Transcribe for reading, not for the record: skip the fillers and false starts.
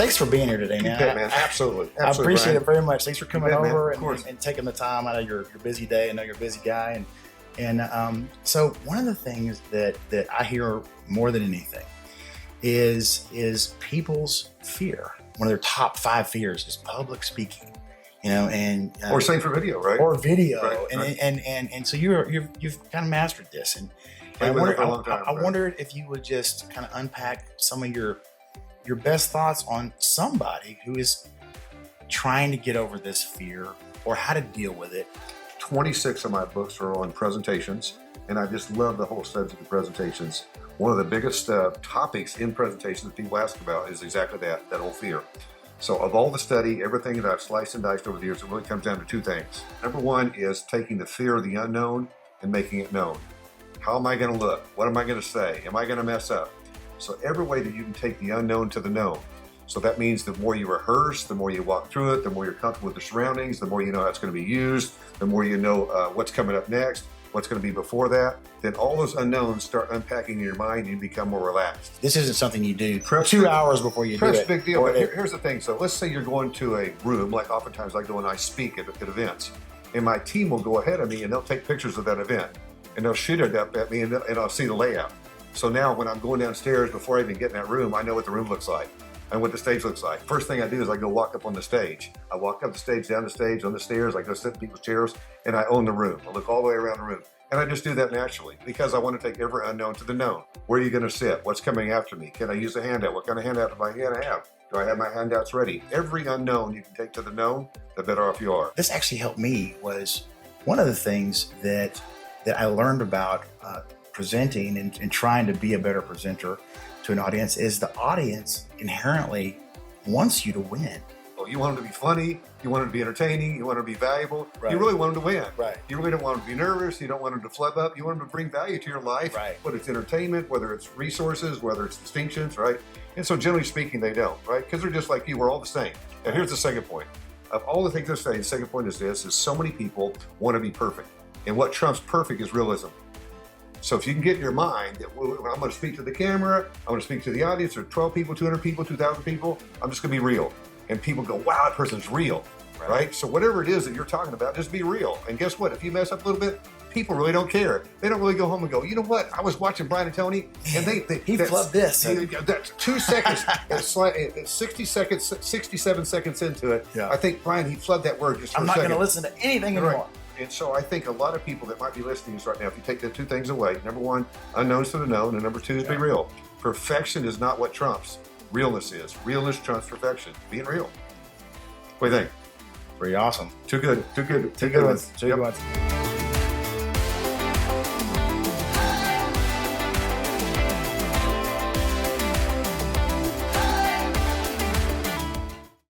thanks for being here today, man. Okay, man. Absolutely. I appreciate Brian. it very much. Thanks for coming bet, man. over Of course. and taking the time out of your busy day. I know you're a busy guy. So one of the things that I hear more than anything is people's fear. One of their top 5 fears is public speaking. Or same for video, right? Or video, Right. and so you've kind of mastered this, and Played with it for a long time, I right. wondered if you would just kind of unpack some of your best thoughts on somebody who is trying to get over this fear or how to deal with it. 26 of my books are on presentations, and I just love the whole subject of presentations. One of the biggest topics in presentations that people ask about is exactly that whole fear. So of all the study, everything that I've sliced and diced over the years, it really comes down to 2 things. Number 1 is taking the fear of the unknown and making it known. How am I going to look? What am I going to say? Am I going to mess up? So every way that you can take the unknown to the known. So that means the more you rehearse, the more you walk through it, the more you're comfortable with the surroundings, the more you know how it's going to be used, the more you know what's coming up next, what's going to be before that, then all those unknowns start unpacking in your mind and you become more relaxed. This isn't something you do Prep's 2 hours before you do Prep's it. a big deal, Or but here's the thing. So let's say you're going to a room, like oftentimes I go and I speak at events, and my team will go ahead of me and they'll take pictures of that event, and they'll shoot it up at me, and I'll see the layout. So now when I'm going downstairs, before I even get in that room, I know what the room looks like and what the stage looks like. First thing I do is I go walk up on the stage. I walk up the stage, down the stage, on the stairs, I go sit in people's chairs, and I own the room. I look all the way around the room. And I just do that naturally because I want to take every unknown to the known. Where are you going to sit? What's coming after me? Can I use a handout? What kind of handout do I have? Do I have my handouts ready? Every unknown you can take to the known, the better off you are. This actually helped me. Was one of the things that I learned about presenting and trying to be a better presenter to an audience is the audience inherently wants you to win. Oh, you want them to be funny, you want them to be entertaining, you want them to be valuable, Right. You really want them to win. Right. You really don't want them to be nervous, you don't want them to flub up, you want them to bring value to your life, Right. whether it's entertainment, whether it's resources, whether it's distinctions, right? And so generally speaking, they don't, right? Because they're just like you, we're all the same. And here's the second point. Of all the things I say, the second point is this, is so many people want to be perfect. And what trumps perfect is realism. So if you can get in your mind that well, I'm going to speak to the camera, I'm going to speak to the audience, or 12 people, 200 people, 2,000 people, I'm just going to be real. And people go, wow, that person's real, right? So whatever it is that you're talking about, just be real. And guess what? If you mess up a little bit, people really don't care. They don't really go home and go, you know what? I was watching Brian and Tony, and He flubbed this. That's 2 seconds, 67 seconds into it. Yeah. I think, Brian, he flubbed that word just for I'm a not second. going to listen to anything Right. anymore. And so I think a lot of people that might be listening to this right now, if you take the 2 things away, number 1, unknowns to the known, and number 2 is be real. Perfection is not what trumps. Realness is. Realness trumps perfection. Being real. What do you think? Pretty awesome. Too good. Too good. Two good ones. Two Yep. good ones.